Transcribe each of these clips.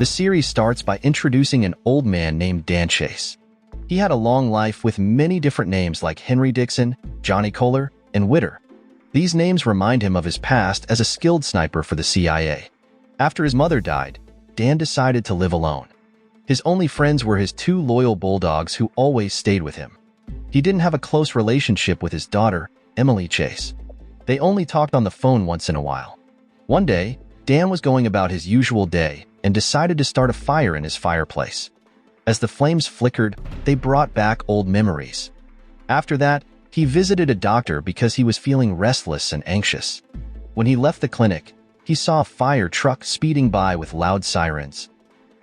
The series starts by introducing an old man named Dan Chase. He had a long life with many different names like Henry Dixon, Johnny Kohler, and Witter. These names remind him of his past as a skilled sniper for the CIA. After his mother died, Dan decided to live alone. His only friends were his two loyal bulldogs who always stayed with him. He didn't have a close relationship with his daughter, Emily Chase. They only talked on the phone once in a while. One day, Dan was going about his usual day and decided to start a fire in his fireplace. As the flames flickered, they brought back old memories. After that, he visited a doctor because he was feeling restless and anxious. When he left the clinic, he saw a fire truck speeding by with loud sirens.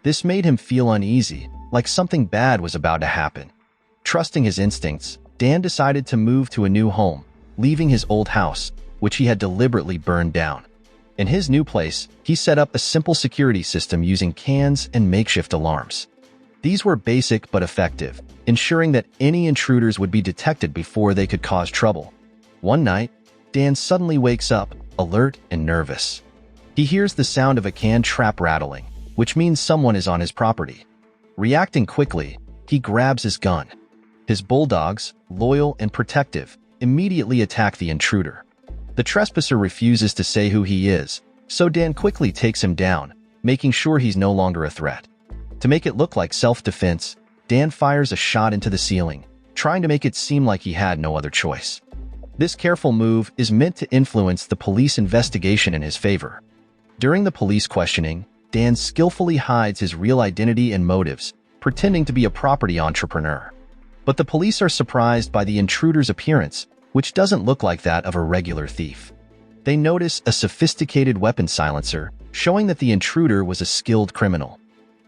This made him feel uneasy, like something bad was about to happen. Trusting his instincts, Dan decided to move to a new home, leaving his old house, which he had deliberately burned down. In his new place, he set up a simple security system using cans and makeshift alarms. These were basic but effective, ensuring that any intruders would be detected before they could cause trouble. One night, Dan suddenly wakes up, alert and nervous. He hears the sound of a can trap rattling, which means someone is on his property. Reacting quickly, he grabs his gun. His bulldogs, loyal and protective, immediately attack the intruder. The trespasser refuses to say who he is, so Dan quickly takes him down, making sure he's no longer a threat. To make it look like self-defense, Dan fires a shot into the ceiling, trying to make it seem like he had no other choice. This careful move is meant to influence the police investigation in his favor. During the police questioning, Dan skillfully hides his real identity and motives, pretending to be a property entrepreneur. But the police are surprised by the intruder's appearance, which doesn't look like that of a regular thief. They notice a sophisticated weapon silencer, showing that the intruder was a skilled criminal.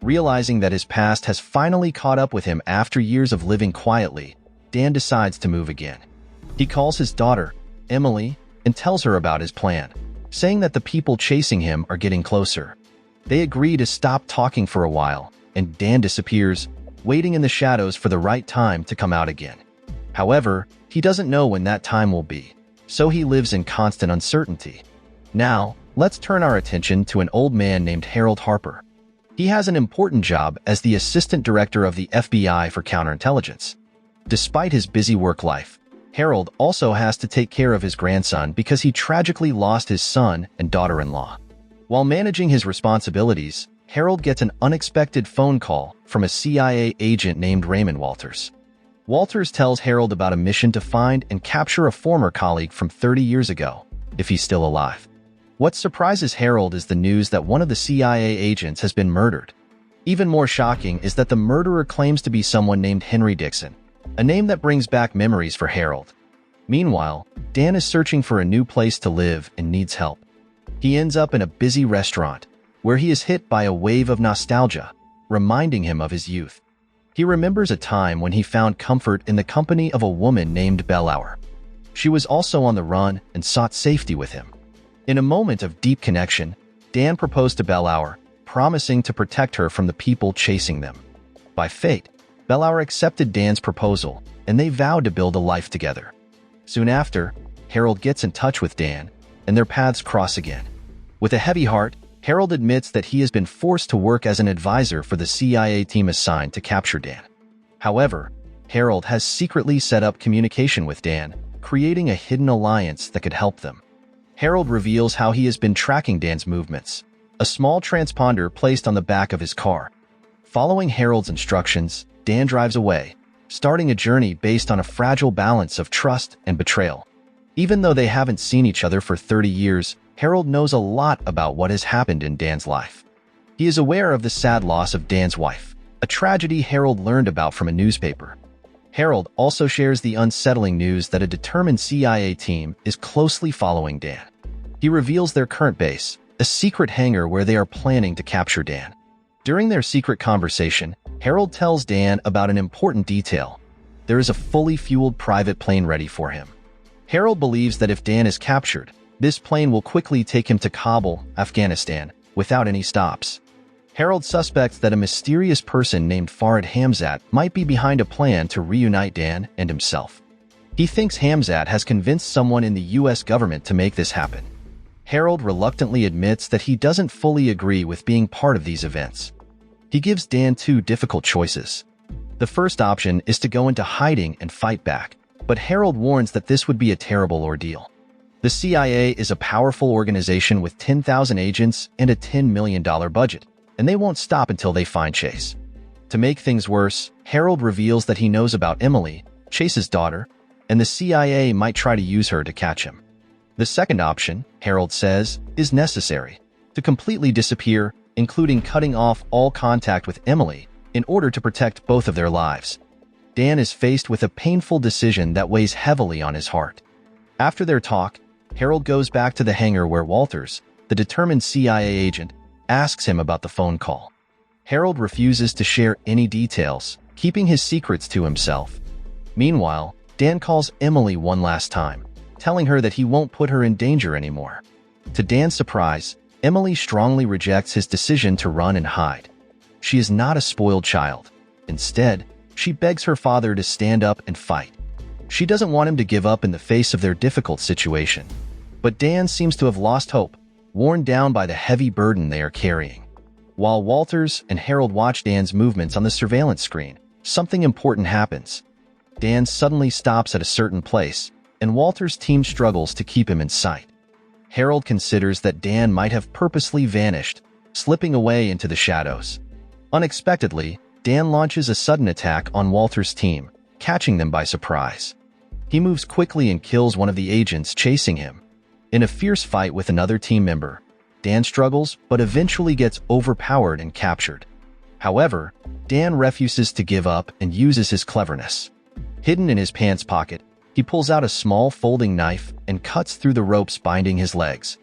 Realizing that his past has finally caught up with him after years of living quietly, Dan decides to move again. He calls his daughter, Emily, and tells her about his plan, saying that the people chasing him are getting closer. They agree to stop talking for a while, and Dan disappears, waiting in the shadows for the right time to come out again. However, he doesn't know when that time will be, so he lives in constant uncertainty. Now, let's turn our attention to an old man named Harold Harper. He has an important job as the assistant director of the FBI for counterintelligence. Despite his busy work life, Harold also has to take care of his grandson because he tragically lost his son and daughter-in-law. While managing his responsibilities, Harold gets an unexpected phone call from a CIA agent named Raymond Walters. Walters tells Harold about a mission to find and capture a former colleague from 30 years ago, if he's still alive. What surprises Harold is the news that one of the CIA agents has been murdered. Even more shocking is that the murderer claims to be someone named Henry Dixon, a name that brings back memories for Harold. Meanwhile, Dan is searching for a new place to live and needs help. He ends up in a busy restaurant, where he is hit by a wave of nostalgia, reminding him of his youth. He remembers a time when he found comfort in the company of a woman named Bellow. She was also on the run and sought safety with him. In a moment of deep connection, Dan proposed to Bellow, promising to protect her from the people chasing them. By fate, Bellow accepted Dan's proposal, and they vowed to build a life together. Soon after, Harold gets in touch with Dan, and their paths cross again. With a heavy heart, Harold admits that he has been forced to work as an advisor for the CIA team assigned to capture Dan. However, Harold has secretly set up communication with Dan, creating a hidden alliance that could help them. Harold reveals how he has been tracking Dan's movements, a small transponder placed on the back of his car. Following Harold's instructions, Dan drives away, starting a journey based on a fragile balance of trust and betrayal. Even though they haven't seen each other for 30 years, Harold knows a lot about what has happened in Dan's life. He is aware of the sad loss of Dan's wife, a tragedy Harold learned about from a newspaper. Harold also shares the unsettling news that a determined CIA team is closely following Dan. He reveals their current base, a secret hangar where they are planning to capture Dan. During their secret conversation, Harold tells Dan about an important detail. There is a fully fueled private plane ready for him. Harold believes that if Dan is captured, this plane will quickly take him to Kabul, Afghanistan, without any stops. Harold suspects that a mysterious person named Farad might be behind a plan to reunite Dan and himself. He thinks Hamzat has convinced someone in the US government to make this happen. Harold reluctantly admits that he doesn't fully agree with being part of these events, He gives Dan two difficult choices. The first option is to go into hiding and fight back, but Harold warns that this would be a terrible ordeal. The CIA is a powerful organization with 10,000 agents and a $10 million budget, and they won't stop until they find Chase. To make things worse, Harold reveals that he knows about Emily, Chase's daughter, and the CIA might try to use her to catch him. The second option, Harold says, is necessary: to completely disappear, including cutting off all contact with Emily, in order to protect both of their lives. Dan is faced with a painful decision that weighs heavily on his heart. After their talk, Harold goes back to the hangar where Walters, the determined CIA agent, asks him about the phone call. Harold refuses to share any details, keeping his secrets to himself. Meanwhile, Dan calls Emily one last time, telling her that he won't put her in danger anymore. To Dan's surprise, Emily strongly rejects his decision to run and hide. She is not a spoiled child. Instead, she begs her father to stand up and fight. She doesn't want him to give up in the face of their difficult situation. But Dan seems to have lost hope, worn down by the heavy burden they are carrying. While Walters and Harold watch Dan's movements on the surveillance screen, something important happens. Dan suddenly stops at a certain place, and Walters' team struggles to keep him in sight. Harold considers that Dan might have purposely vanished, slipping away into the shadows. Unexpectedly, Dan launches a sudden attack on Walters' team, catching them by surprise. He moves quickly and kills one of the agents chasing him. In a fierce fight with another team member, Dan struggles but eventually gets overpowered and captured. However, Dan refuses to give up and uses his cleverness. Hidden in his pants pocket, he pulls out a small folding knife and cuts through the ropes binding his legs.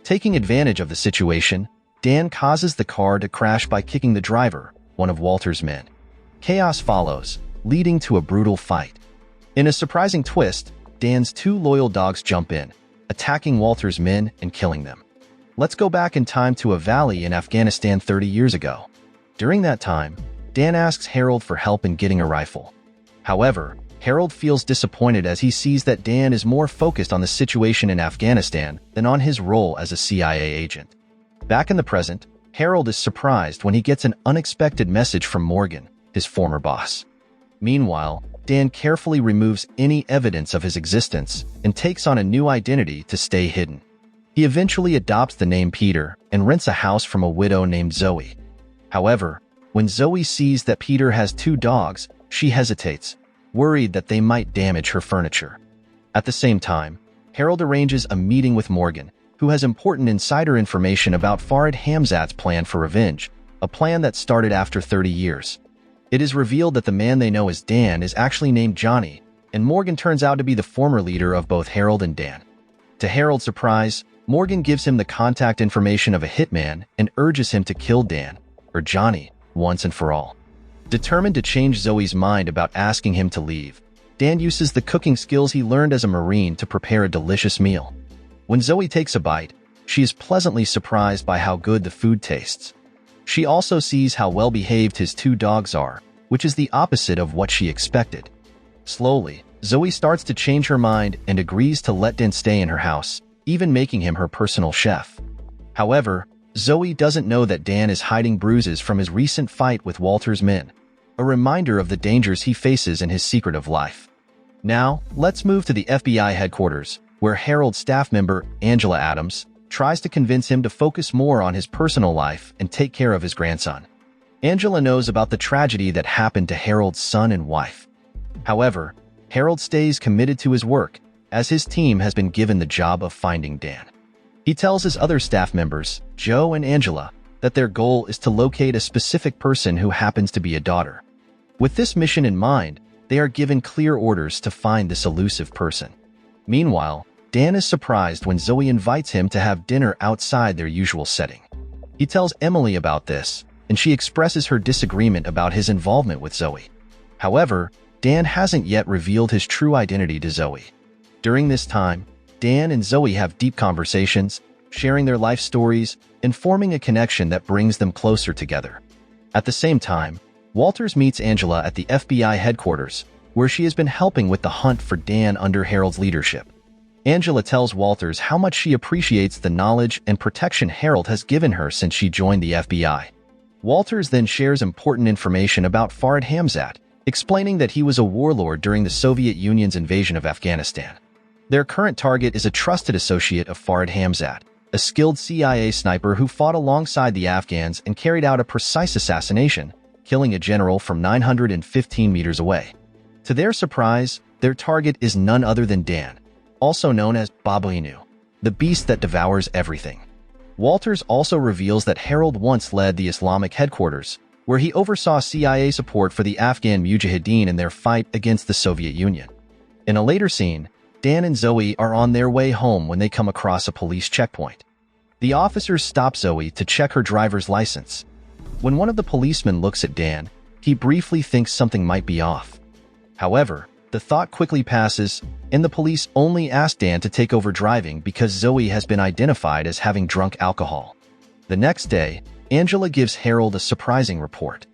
Taking advantage of the situation, Dan causes the car to crash by kicking the driver, one of Walter's men. Chaos follows, leading to a brutal fight. In a surprising twist, Dan's two loyal dogs jump in, attacking Walter's men and killing them. Let's go back in time to a valley in Afghanistan 30 years ago. During that time, Dan asks Harold for help in getting a rifle. However, Harold feels disappointed as he sees that Dan is more focused on the situation in Afghanistan than on his role as a CIA agent. Back in the present, Harold is surprised when he gets an unexpected message from Morgan, his former boss. Meanwhile, Dan carefully removes any evidence of his existence and takes on a new identity to stay hidden. He eventually adopts the name Peter and rents a house from a widow named Zoe. However, when Zoe sees that Peter has two dogs, she hesitates, worried that they might damage her furniture. At the same time, Harold arranges a meeting with Morgan, who has important insider information about Farad Hamzat's plan for revenge, a plan that started after 30 years. It is revealed that the man they know as Dan is actually named Johnny, and Morgan turns out to be the former leader of both Harold and Dan. To Harold's surprise, Morgan gives him the contact information of a hitman and urges him to kill Dan, or Johnny, once and for all. Determined to change Zoe's mind about asking him to leave, Dan uses the cooking skills he learned as a Marine to prepare a delicious meal. When Zoe takes a bite, she is pleasantly surprised by how good the food tastes. She also sees how well-behaved his two dogs are, which is the opposite of what she expected. Slowly, Zoe starts to change her mind and agrees to let Dan stay in her house, even making him her personal chef. However, Zoe doesn't know that Dan is hiding bruises from his recent fight with Walter's men, a reminder of the dangers he faces in his secretive life. Now, let's move to the FBI headquarters, where Harold's staff member, Angela Adams, tries to convince him to focus more on his personal life and take care of his grandson. Angela knows about the tragedy that happened to Harold's son and wife. However, Harold stays committed to his work, as his team has been given the job of finding Dan. He tells his other staff members, Joe and Angela, that their goal is to locate a specific person who happens to be a daughter. With this mission in mind, they are given clear orders to find this elusive person. Meanwhile, Dan is surprised when Zoe invites him to have dinner outside their usual setting. He tells Emily about this, and she expresses her disagreement about his involvement with Zoe. However, Dan hasn't yet revealed his true identity to Zoe. During this time, Dan and Zoe have deep conversations, sharing their life stories and forming a connection that brings them closer together. At the same time, Walters meets Angela at the FBI headquarters, where she has been helping with the hunt for Dan under Harold's leadership. Angela tells Walters how much she appreciates the knowledge and protection Harold has given her since she joined the FBI. Walters then shares important information about Farad Hamzat, explaining that he was a warlord during the Soviet Union's invasion of Afghanistan. Their current target is a trusted associate of Farad Hamzat, a skilled CIA sniper who fought alongside the Afghans and carried out a precise assassination, killing a general from 915 meters away. To their surprise, their target is none other than Dan, also known as Babuinu, the beast that devours everything. Walters also reveals that Harold once led the Islamic headquarters, where he oversaw CIA support for the Afghan Mujahideen in their fight against the Soviet Union. In a later scene, Dan and Zoe are on their way home when they come across a police checkpoint. The officers stop Zoe to check her driver's license. When one of the policemen looks at Dan, he briefly thinks something might be off. However, the thought quickly passes, and the police only ask Dan to take over driving because Zoe has been identified as having drunk alcohol. The next day, Angela gives Harold a surprising report.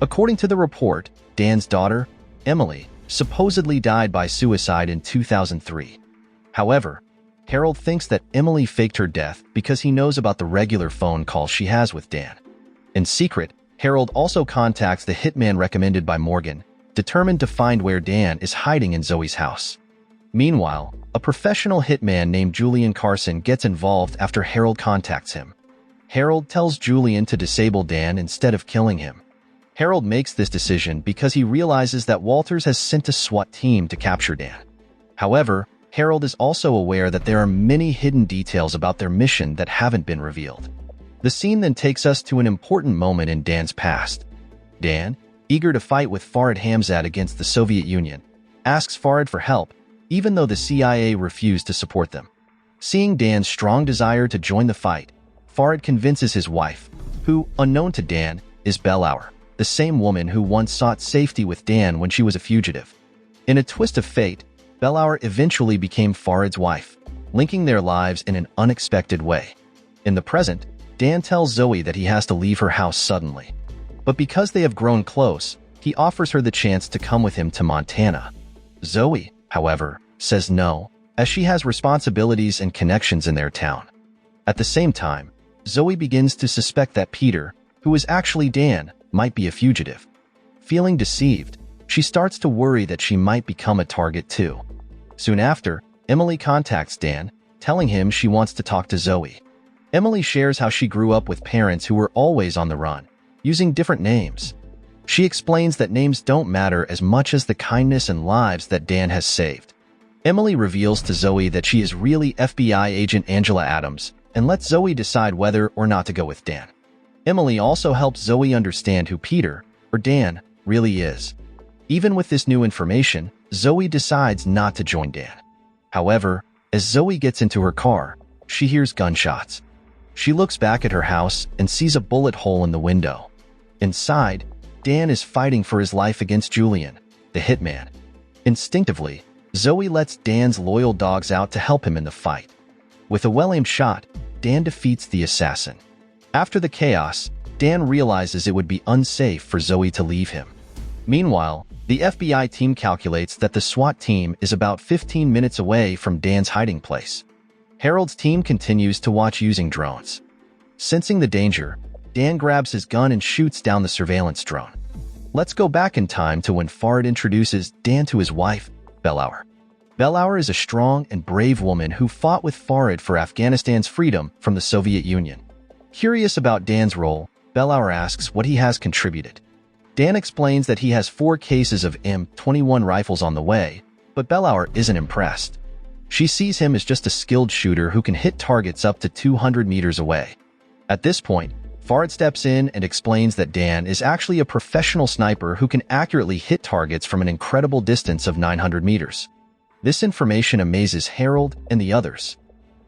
According to the report, Dan's daughter, Emily, supposedly died by suicide in 2003. However, Harold thinks that Emily faked her death because he knows about the regular phone calls she has with Dan. In secret, Harold also contacts the hitman recommended by Morgan, determined to find where Dan is hiding in Zoe's house. Meanwhile, a professional hitman named Julian Carson gets involved after Harold contacts him. Harold tells Julian to disable Dan instead of killing him. Harold makes this decision because he realizes that Walters has sent a SWAT team to capture Dan. However, Harold is also aware that there are many hidden details about their mission that haven't been revealed. The scene then takes us to an important moment in Dan's past. Dan, eager to fight with Farad Hamzat against the Soviet Union, asks Farad for help, even though the CIA refused to support them. Seeing Dan's strong desire to join the fight, Farad convinces his wife, who, unknown to Dan, is Bellow, the same woman who once sought safety with Dan when she was a fugitive. In a twist of fate, Bellow eventually became Farad's wife, linking their lives in an unexpected way. In the present, Dan tells Zoe that he has to leave her house suddenly. But because they have grown close, he offers her the chance to come with him to Montana. Zoe, however, says no, as she has responsibilities and connections in their town. At the same time, Zoe begins to suspect that Peter, who is actually Dan, might be a fugitive. Feeling deceived, she starts to worry that she might become a target too. Soon after, Emily contacts Dan, telling him she wants to talk to Zoe. Emily shares how she grew up with parents who were always on the run, using different names. She explains that names don't matter as much as the kindness and lives that Dan has saved. Emily reveals to Zoe that she is really FBI agent Angela Adams and lets Zoe decide whether or not to go with Dan. Emily also helps Zoe understand who Peter, or Dan, really is. Even with this new information, Zoe decides not to join Dan. However, as Zoe gets into her car, she hears gunshots. She looks back at her house and sees a bullet hole in the window. Inside, Dan is fighting for his life against Julian, the hitman. Instinctively, Zoe lets Dan's loyal dogs out to help him in the fight. With a well-aimed shot, Dan defeats the assassin. After the chaos, Dan realizes it would be unsafe for Zoe to leave him. Meanwhile, the FBI team calculates that the SWAT team is about 15 minutes away from Dan's hiding place. Harold's team continues to watch using drones. Sensing the danger, Dan grabs his gun and shoots down the surveillance drone. Let's go back in time to when Farad introduces Dan to his wife, Bellow. Bellow is a strong and brave woman who fought with Farad for Afghanistan's freedom from the Soviet Union. Curious about Dan's role, Bellow asks what he has contributed. Dan explains that he has 4 cases of M21 rifles on the way, but Bellow isn't impressed. She sees him as just a skilled shooter who can hit targets up to 200 meters away. At this point, Farad steps in and explains that Dan is actually a professional sniper who can accurately hit targets from an incredible distance of 900 meters. This information amazes Harold and the others.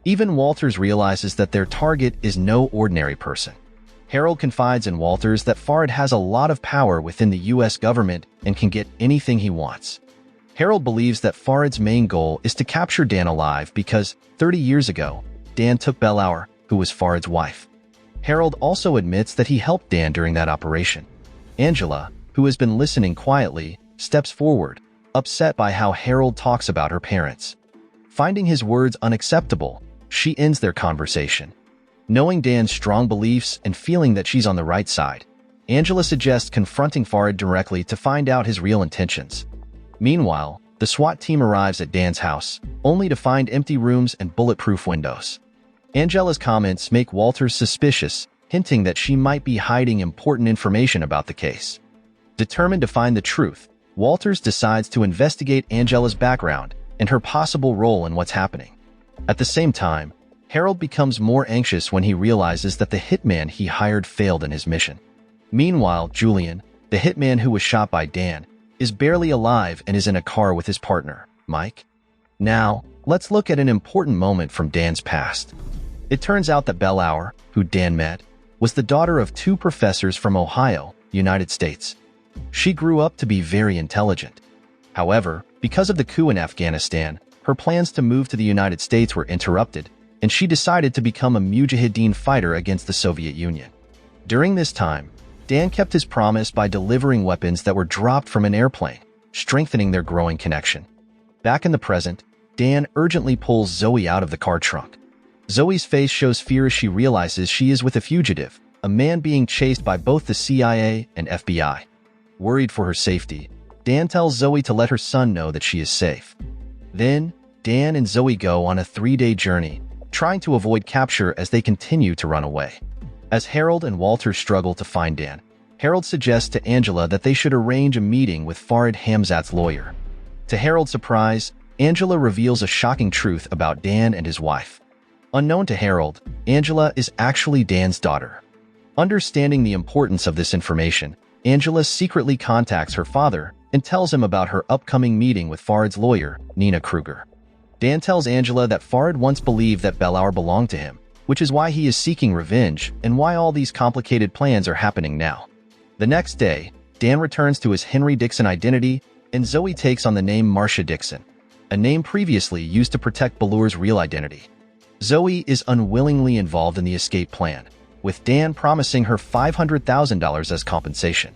Even Walters realizes that their target is no ordinary person. Harold confides in Walters that Farad has a lot of power within the US government and can get anything he wants. Harold believes that Farad's main goal is to capture Dan alive because 30 years ago, Dan took Bellow, who was Farad's wife. Harold also admits that he helped Dan during that operation. Angela, who has been listening quietly, steps forward, upset by how Harold talks about her parents. Finding his words unacceptable, she ends their conversation. Knowing Dan's strong beliefs and feeling that she's on the right side, Angela suggests confronting Farad directly to find out his real intentions. Meanwhile, the SWAT team arrives at Dan's house, only to find empty rooms and bulletproof windows. Angela's comments make Walters suspicious, hinting that she might be hiding important information about the case. Determined to find the truth, Walters decides to investigate Angela's background and her possible role in what's happening. At the same time, Harold becomes more anxious when he realizes that the hitman he hired failed in his mission. Meanwhile, Julian, the hitman who was shot by Dan, is barely alive and is in a car with his partner, Mike. Now, let's look at an important moment from Dan's past. It turns out that Bellow, who Dan met, was the daughter of two professors from Ohio, United States. She grew up to be very intelligent. However, because of the coup in Afghanistan, her plans to move to the United States were interrupted, and she decided to become a mujahideen fighter against the Soviet Union. During this time, Dan kept his promise by delivering weapons that were dropped from an airplane, strengthening their growing connection. Back in the present, Dan urgently pulls Zoe out of the car trunk. Zoe's face shows fear as she realizes she is with a fugitive, a man being chased by both the CIA and FBI. Worried for her safety, Dan tells Zoe to let her son know that she is safe. Then, Dan and Zoe go on a 3-day journey, trying to avoid capture as they continue to run away. As Harold and Walter struggle to find Dan, Harold suggests to Angela that they should arrange a meeting with Farad Hamzat's lawyer. To Harold's surprise, Angela reveals a shocking truth about Dan and his wife. Unknown to Harold, Angela is actually Dan's daughter. Understanding the importance of this information, Angela secretly contacts her father and tells him about her upcoming meeting with Farad's lawyer, Nina Kruger. Dan tells Angela that Farad once believed that Bellow belonged to him, which is why he is seeking revenge and why all these complicated plans are happening now. The next day, Dan returns to his Henry Dixon identity, and Zoe takes on the name Marcia Dixon, a name previously used to protect Bellow's real identity. Zoe is unwillingly involved in the escape plan, with Dan promising her $500,000 as compensation.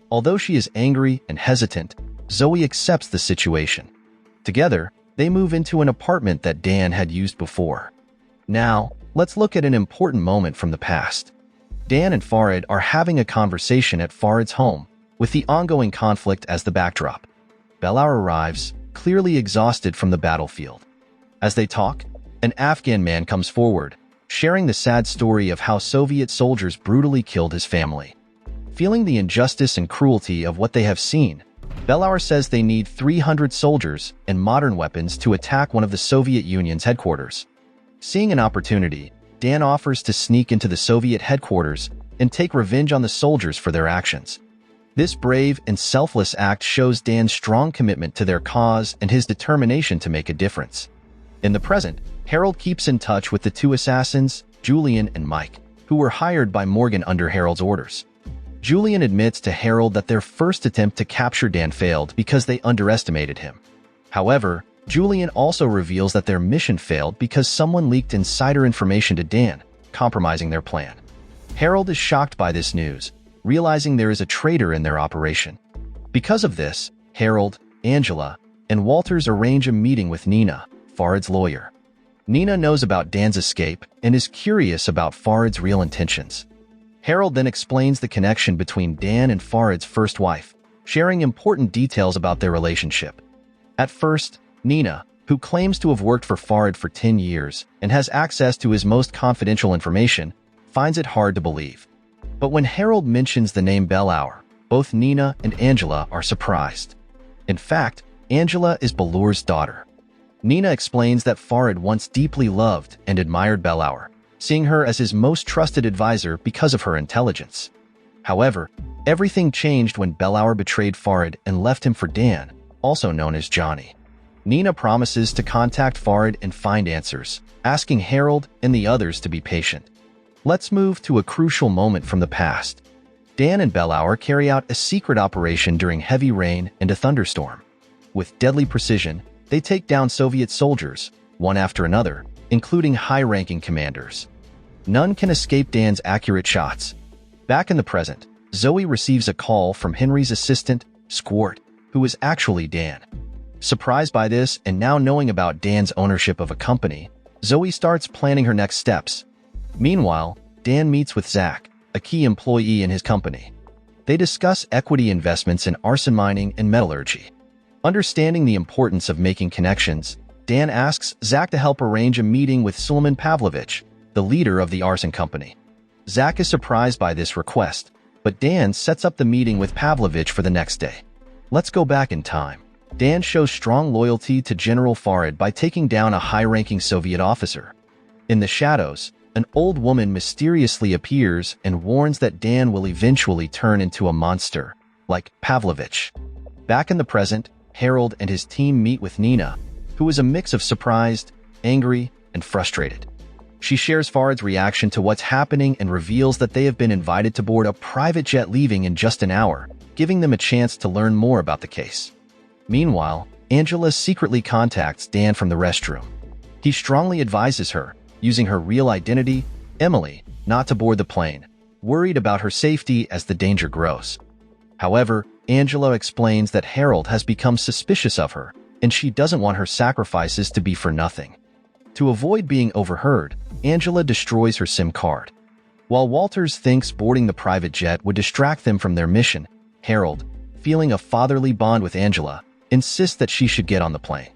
Although she is angry and hesitant, Zoe accepts the situation. Together, they move into an apartment that Dan had used before. Now, let's look at an important moment from the past. Dan and Farad are having a conversation at Farad's home, with the ongoing conflict as the backdrop. Bellow arrives, clearly exhausted from the battlefield. As they talk, an Afghan man comes forward, sharing the sad story of how Soviet soldiers brutally killed his family. Feeling the injustice and cruelty of what they have seen, Bellow says they need 300 soldiers and modern weapons to attack one of the Soviet Union's headquarters. Seeing an opportunity, Dan offers to sneak into the Soviet headquarters and take revenge on the soldiers for their actions. This brave and selfless act shows Dan's strong commitment to their cause and his determination to make a difference. In the present, Harold keeps in touch with the two assassins, Julian and Mike, who were hired by Morgan under Harold's orders. Julian admits to Harold that their first attempt to capture Dan failed because they underestimated him. However, Julian also reveals that their mission failed because someone leaked insider information to Dan, compromising their plan. Harold is shocked by this news, realizing there is a traitor in their operation. Because of this, Harold, Angela, and Walters arrange a meeting with Nina, Farad's lawyer. Nina knows about Dan's escape and is curious about Farad's real intentions. Harold then explains the connection between Dan and Farad's first wife, sharing important details about their relationship. At first, Nina, who claims to have worked for Farad for 10 years and has access to his most confidential information, finds it hard to believe. But when Harold mentions the name Bellow, both Nina and Angela are surprised. In fact, Angela is Bellow's daughter. Nina explains that Farad once deeply loved and admired Bellow, seeing her as his most trusted advisor because of her intelligence. However, everything changed when Bellow betrayed Farad and left him for Dan, also known as Johnny. Nina promises to contact Farad and find answers, asking Harold and the others to be patient. Let's move to a crucial moment from the past. Dan and Bellow carry out a secret operation during heavy rain and a thunderstorm. With deadly precision, they take down Soviet soldiers, one after another, including high-ranking commanders. None can escape Dan's accurate shots. Back in the present, Zoe receives a call from Henry's assistant, Squirt, who is actually Dan. Surprised by this and now knowing about Dan's ownership of a company, Zoe starts planning her next steps. Meanwhile, Dan meets with Zach, a key employee in his company. They discuss equity investments in arson mining and metallurgy. Understanding the importance of making connections, Dan asks Zach to help arrange a meeting with Suleiman Pavlovich, the leader of the arson company. Zach is surprised by this request, but Dan sets up the meeting with Pavlovich for the next day. Let's go back in time. Dan shows strong loyalty to General Farad by taking down a high-ranking Soviet officer. In the shadows, an old woman mysteriously appears and warns that Dan will eventually turn into a monster, like Pavlovich. Back in the present, Harold and his team meet with Nina, who is a mix of surprised, angry, and frustrated. She shares Farad's reaction to what's happening and reveals that they have been invited to board a private jet leaving in just an hour, giving them a chance to learn more about the case. Meanwhile, Angela secretly contacts Dan from the restroom. He strongly advises her, using her real identity, Emily, not to board the plane, worried about her safety as the danger grows. However, Angela explains that Harold has become suspicious of her, and she doesn't want her sacrifices to be for nothing. To avoid being overheard, Angela destroys her SIM card. While Walters thinks boarding the private jet would distract them from their mission, Harold, feeling a fatherly bond with Angela, insists that she should get on the plane.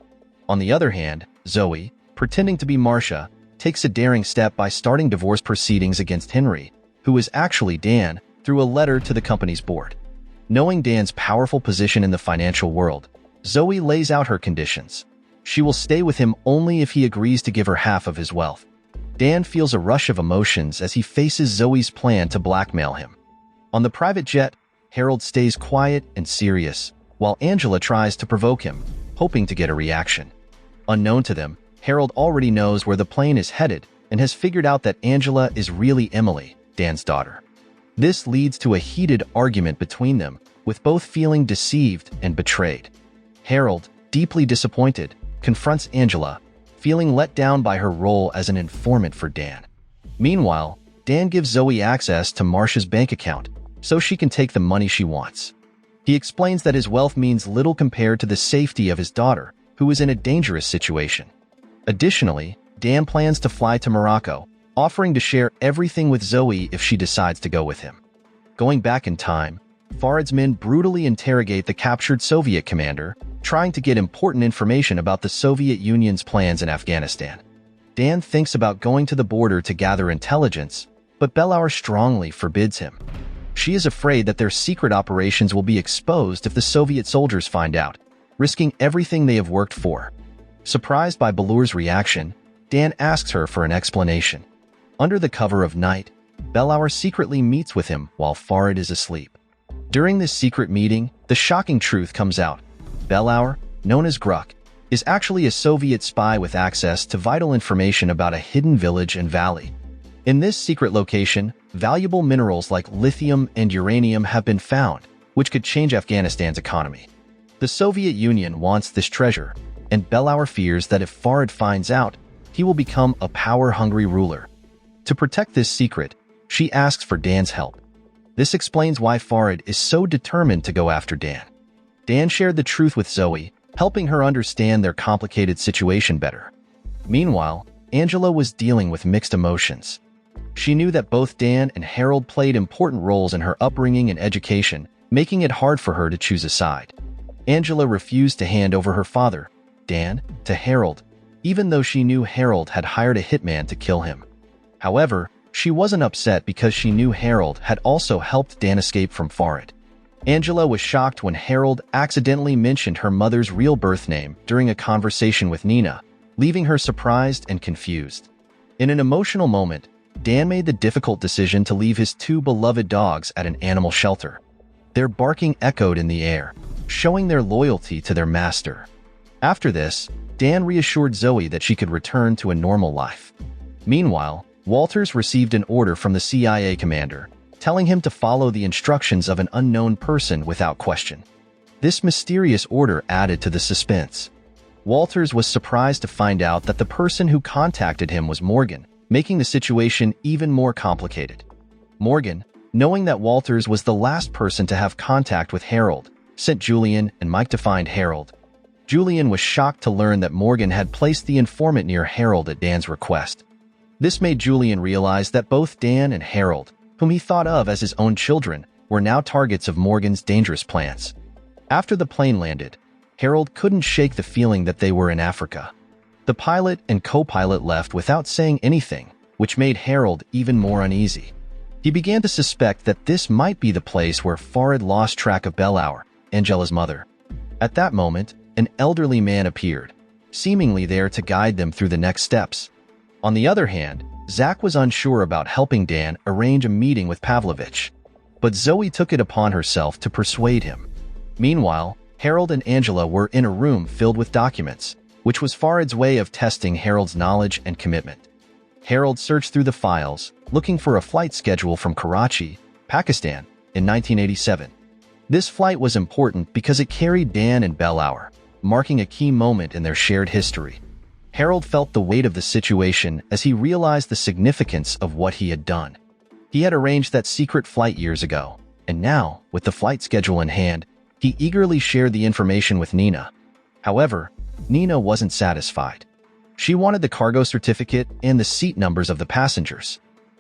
On the other hand, Zoe, pretending to be Marcia, takes a daring step by starting divorce proceedings against Henry, who is actually Dan, through a letter to the company's board. Knowing Dan's powerful position in the financial world, Zoe lays out her conditions. She will stay with him only if he agrees to give her half of his wealth. Dan feels a rush of emotions as he faces Zoe's plan to blackmail him. On the private jet, Harold stays quiet and serious, while Angela tries to provoke him, hoping to get a reaction. Unknown to them, Harold already knows where the plane is headed and has figured out that Angela is really Emily, Dan's daughter. This leads to a heated argument between them, with both feeling deceived and betrayed. Harold, deeply disappointed, confronts Angela, feeling let down by her role as an informant for Dan. Meanwhile, Dan gives Zoe access to Marcia's bank account so she can take the money she wants. He explains that his wealth means little compared to the safety of his daughter, who is in a dangerous situation. Additionally, Dan plans to fly to Morocco, offering to share everything with Zoe if she decides to go with him. Going back in time, Farad's men brutally interrogate the captured Soviet commander, trying to get important information about the Soviet Union's plans in Afghanistan. Dan thinks about going to the border to gather intelligence, but Bellow strongly forbids him. She is afraid that their secret operations will be exposed if the Soviet soldiers find out, risking everything they have worked for. Surprised by Bellow's reaction, Dan asks her for an explanation. Under the cover of night, Bellow secretly meets with him while Farad is asleep. During this secret meeting, the shocking truth comes out. Bellow, known as Gruk, is actually a Soviet spy with access to vital information about a hidden village and valley. In this secret location, valuable minerals like lithium and uranium have been found, which could change Afghanistan's economy. The Soviet Union wants this treasure, and Bellow fears that if Farad finds out, he will become a power-hungry ruler. To protect this secret, she asks for Dan's help. This explains why Farad is so determined to go after Dan. Dan shared the truth with Zoe, helping her understand their complicated situation better. Meanwhile, Angela was dealing with mixed emotions. She knew that both Dan and Harold played important roles in her upbringing and education, making it hard for her to choose a side. Angela refused to hand over her father, Dan, to Harold, even though she knew Harold had hired a hitman to kill him. However, she wasn't upset because she knew Harold had also helped Dan escape from Farad. Angela was shocked when Harold accidentally mentioned her mother's real birth name during a conversation with Nina, leaving her surprised and confused. In an emotional moment, Dan made the difficult decision to leave his two beloved dogs at an animal shelter. Their barking echoed in the air, showing their loyalty to their master. After this, Dan reassured Zoe that she could return to a normal life. Meanwhile, Walters received an order from the CIA commander, telling him to follow the instructions of an unknown person without question. This mysterious order added to the suspense. Walters was surprised to find out that the person who contacted him was Morgan, making the situation even more complicated. Morgan, knowing that Walters was the last person to have contact with Harold, sent Julian and Mike to find Harold. Julian was shocked to learn that Morgan had placed the informant near Harold at Dan's request. This made Julian realize that both Dan and Harold, whom he thought of as his own children, were now targets of Morgan's dangerous plans. After the plane landed, Harold couldn't shake the feeling that they were in Africa. The pilot and co-pilot left without saying anything, which made Harold even more uneasy. He began to suspect that this might be the place where Farad lost track of Bellow, Angela's mother. At that moment, an elderly man appeared, seemingly there to guide them through the next steps. On the other hand, Zach was unsure about helping Dan arrange a meeting with Pavlovich, but Zoe took it upon herself to persuade him. Meanwhile, Harold and Angela were in a room filled with documents, which was Farad's way of testing Harold's knowledge and commitment. Harold searched through the files, looking for a flight schedule from Karachi, Pakistan, in 1987. This flight was important because it carried Dan and Bellow, marking a key moment in their shared history. Harold felt the weight of the situation as he realized the significance of what he had done. He had arranged that secret flight years ago, and now, with the flight schedule in hand, he eagerly shared the information with Nina. However, Nina wasn't satisfied. She wanted the cargo certificate and the seat numbers of the passengers.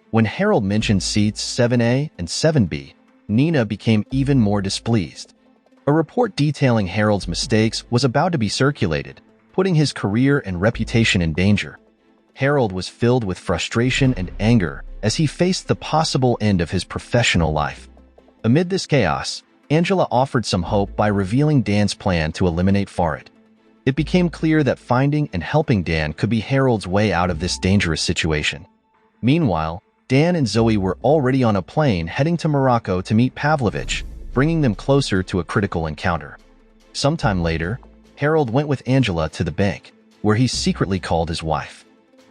When Harold mentioned seats 7A and 7B, Nina became even more displeased. A report detailing Harold's mistakes was about to be circulated, putting his career and reputation in danger. Harold was filled with frustration and anger as he faced the possible end of his professional life. Amid this chaos, Angela offered some hope by revealing Dan's plan to eliminate Farad. It became clear that finding and helping Dan could be Harold's way out of this dangerous situation. Meanwhile, Dan and Zoe were already on a plane heading to Morocco to meet Pavlovich, bringing them closer to a critical encounter. Sometime later, Harold went with Angela to the bank, where he secretly called his wife.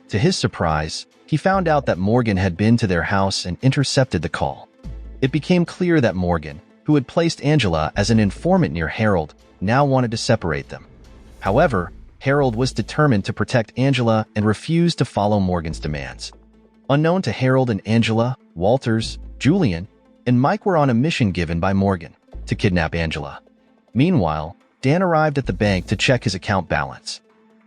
To his surprise, he found out that Morgan had been to their house and intercepted the call. It became clear that Morgan, who had placed Angela as an informant near Harold, now wanted to separate them. However, Harold was determined to protect Angela and refused to follow Morgan's demands. Unknown to Harold and Angela, Walters, Julian, and Mike were on a mission given by Morgan to kidnap Angela. Meanwhile, Dan arrived at the bank to check his account balance.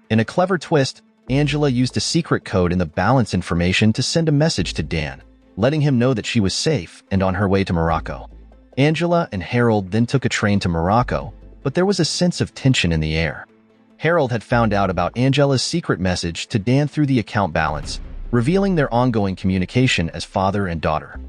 In a clever twist, Angela used a secret code in the balance information to send a message to Dan, letting him know that she was safe and on her way to Morocco. Angela and Harold then took a train to Morocco, but there was a sense of tension in the air. Harold had found out about Angela's secret message to Dan through the account balance, revealing their ongoing communication as father and daughter.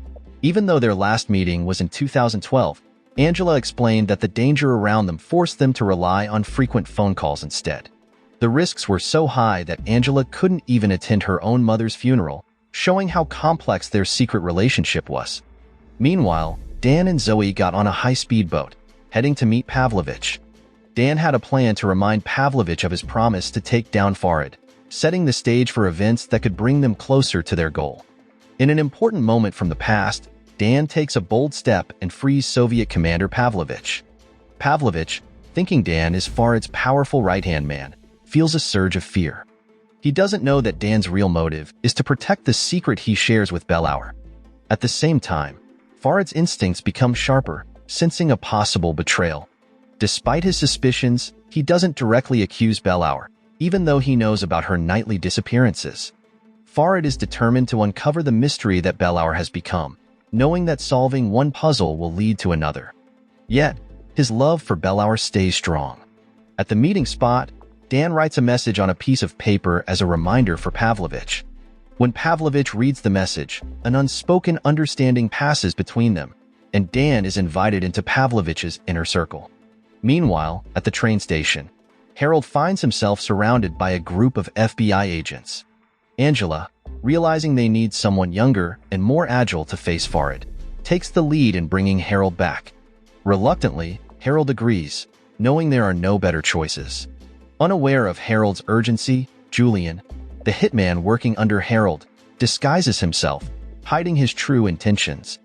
Even though their last meeting was in 2012, Angela explained that the danger around them forced them to rely on frequent phone calls instead. The risks were so high that Angela couldn't even attend her own mother's funeral, showing how complex their secret relationship was. Meanwhile, Dan and Zoe got on a high-speed boat, heading to meet Pavlovich. Dan had a plan to remind Pavlovich of his promise to take down Farad, setting the stage for events that could bring them closer to their goal. In an important moment from the past, Dan takes a bold step and frees Soviet commander Pavlovich. Pavlovich, thinking Dan is Farad's powerful right-hand man, feels a surge of fear. He doesn't know that Dan's real motive is to protect the secret he shares with Bellow. At the same time, Farad's instincts become sharper, sensing a possible betrayal. Despite his suspicions, he doesn't directly accuse Bellow, even though he knows about her nightly disappearances. Farad is determined to uncover the mystery that Bellow has become, knowing that solving one puzzle will lead to another. Yet, his love for Bellow stays strong. At the meeting spot, Dan writes a message on a piece of paper as a reminder for Pavlovich. When Pavlovich reads the message, an unspoken understanding passes between them, and Dan is invited into Pavlovich's inner circle. Meanwhile, at the train station, Harold finds himself surrounded by a group of FBI agents. Angela, realizing they need someone younger and more agile to face Farad, takes the lead in bringing Harold back. Reluctantly, Harold agrees, knowing there are no better choices. Unaware of Harold's urgency, Julian, the hitman working under Harold, disguises himself, hiding his true intentions.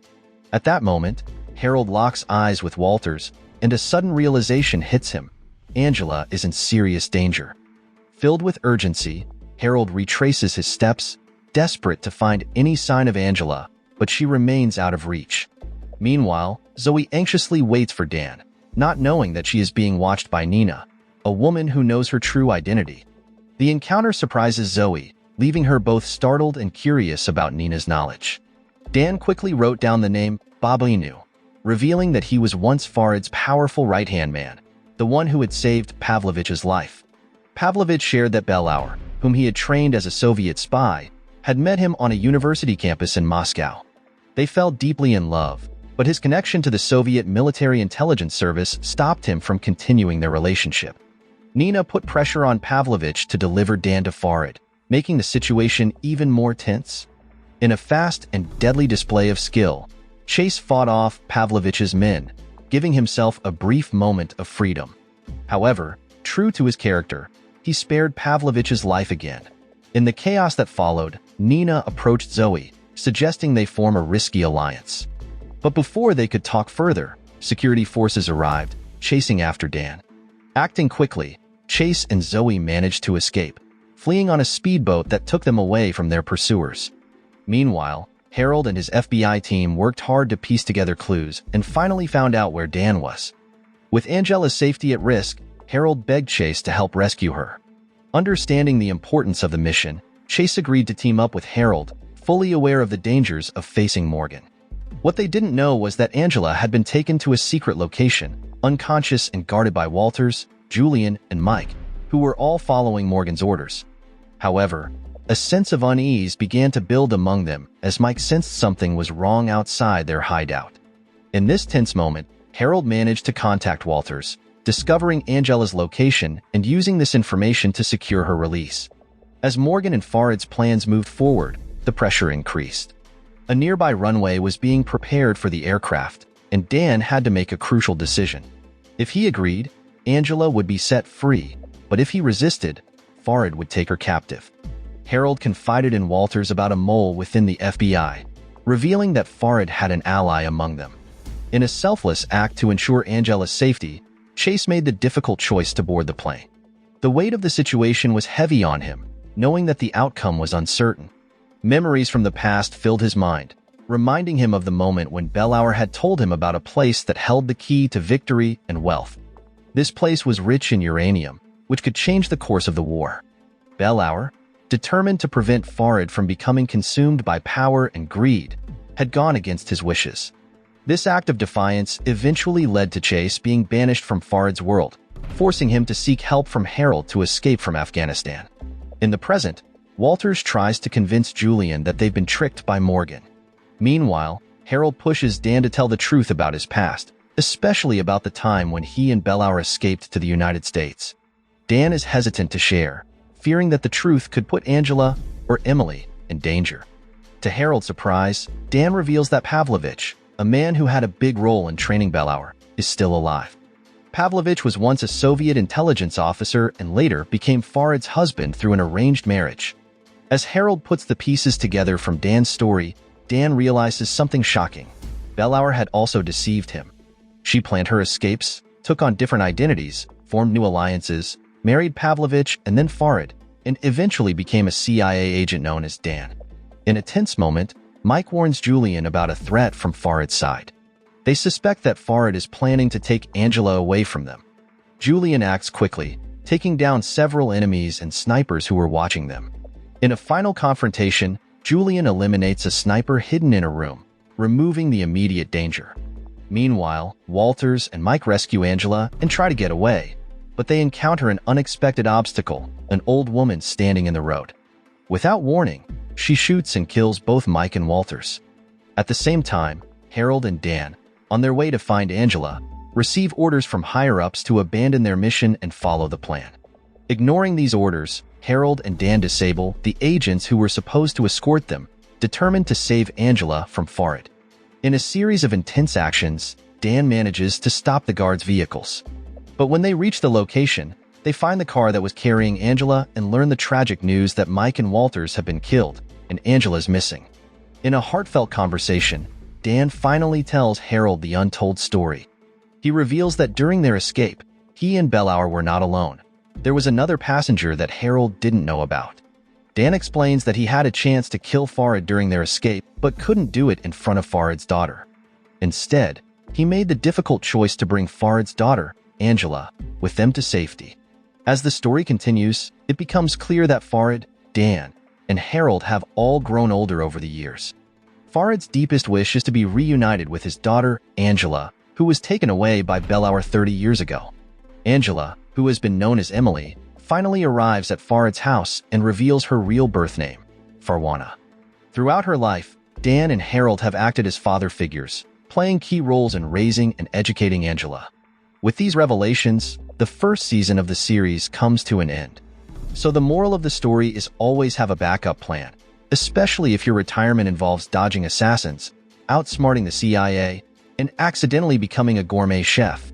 At that moment, Harold locks eyes with Walters, and a sudden realization hits him. Angela is in serious danger. Filled with urgency, Harold retraces his steps, desperate to find any sign of Angela, but she remains out of reach. Meanwhile, Zoe anxiously waits for Dan, not knowing that she is being watched by Nina, a woman who knows her true identity. The encounter surprises Zoe, leaving her both startled and curious about Nina's knowledge. Dan quickly wrote down the name Babinu, revealing that he was once Farad's powerful right-hand man, the one who had saved Pavlovich's life. Pavlovich shared that Bellow, whom he had trained as a Soviet spy, had met him on a university campus in Moscow. They fell deeply in love, but his connection to the Soviet military intelligence service stopped him from continuing their relationship. Nina put pressure on Pavlovich to deliver Dan to Farad, making the situation even more tense. In a fast and deadly display of skill, Chase fought off Pavlovich's men, giving himself a brief moment of freedom. However, true to his character, he spared Pavlovich's life again. In the chaos that followed, Nina approached Zoe, suggesting they form a risky alliance. But before they could talk further, security forces arrived, chasing after Dan. Acting quickly, Chase and Zoe managed to escape, fleeing on a speedboat that took them away from their pursuers. Meanwhile, Harold and his FBI team worked hard to piece together clues and finally found out where Dan was. With Angela's safety at risk, Harold begged Chase to help rescue her. Understanding the importance of the mission, Chase agreed to team up with Harold, fully aware of the dangers of facing Morgan. What they didn't know was that Angela had been taken to a secret location, unconscious and guarded by Walters, Julian, and Mike, who were all following Morgan's orders. However, a sense of unease began to build among them as Mike sensed something was wrong outside their hideout. In this tense moment, Harold managed to contact Walters, discovering Angela's location and using this information to secure her release. As Morgan and Farad's plans moved forward, the pressure increased. A nearby runway was being prepared for the aircraft, and Dan had to make a crucial decision. If he agreed, Angela would be set free, but if he resisted, Farad would take her captive. Harold confided in Walters about a mole within the FBI, revealing that Farad had an ally among them. In a selfless act to ensure Angela's safety, Chase made the difficult choice to board the plane. The weight of the situation was heavy on him, knowing that the outcome was uncertain. Memories from the past filled his mind, reminding him of the moment when Bellow had told him about a place that held the key to victory and wealth. This place was rich in uranium, which could change the course of the war. Bellow, determined to prevent Farad from becoming consumed by power and greed, had gone against his wishes. This act of defiance eventually led to Chase being banished from Farad's world, forcing him to seek help from Harold to escape from Afghanistan. In the present, Walters tries to convince Julian that they've been tricked by Morgan. Meanwhile, Harold pushes Dan to tell the truth about his past, especially about the time when he and Bellow escaped to the United States. Dan is hesitant to share, fearing that the truth could put Angela or Emily in danger. To Harold's surprise, Dan reveals that Pavlovich, a man who had a big role in training Bellow, is still alive. Pavlovich was once a Soviet intelligence officer and later became Farad's husband through an arranged marriage. As Harold puts the pieces together from Dan's story, Dan realizes something shocking. Bellow had also deceived him. She planned her escapes, took on different identities, formed new alliances, married Pavlovich and then Farad, and eventually became a CIA agent known as Dan. In a tense moment, Mike warns Julian about a threat from Farad's side. They suspect that Farad is planning to take Angela away from them. Julian acts quickly, taking down several enemies and snipers who were watching them. In a final confrontation, Julian eliminates a sniper hidden in a room, removing the immediate danger. Meanwhile, Walters and Mike rescue Angela and try to get away, but they encounter an unexpected obstacle, an old woman standing in the road. Without warning, she shoots and kills both Mike and Walters. At the same time, Harold and Dan, on their way to find Angela, receive orders from higher-ups to abandon their mission and follow the plan. Ignoring these orders, Harold and Dan disable the agents who were supposed to escort them, determined to save Angela from Farad. In a series of intense actions, Dan manages to stop the guards' vehicles. But when they reach the location, they find the car that was carrying Angela and learn the tragic news that Mike and Walters have been killed, and Angela's missing. In a heartfelt conversation, Dan finally tells Harold the untold story. He reveals that during their escape, he and Bellow were not alone. There was another passenger that Harold didn't know about. Dan explains that he had a chance to kill Farad during their escape, but couldn't do it in front of Farad's daughter. Instead, he made the difficult choice to bring Farad's daughter, Angela, with them to safety. As the story continues, it becomes clear that Farad, Dan, and Harold have all grown older over the years. Farad's deepest wish is to be reunited with his daughter, Angela, who was taken away by Bellow 30 years ago. Angela, who has been known as Emily, finally arrives at Farad's house and reveals her real birth name, Farwana. Throughout her life, Dan and Harold have acted as father figures, playing key roles in raising and educating Angela. With these revelations, the first season of the series comes to an end. So the moral of the story is always have a backup plan, especially if your retirement involves dodging assassins, outsmarting the CIA, and accidentally becoming a gourmet chef.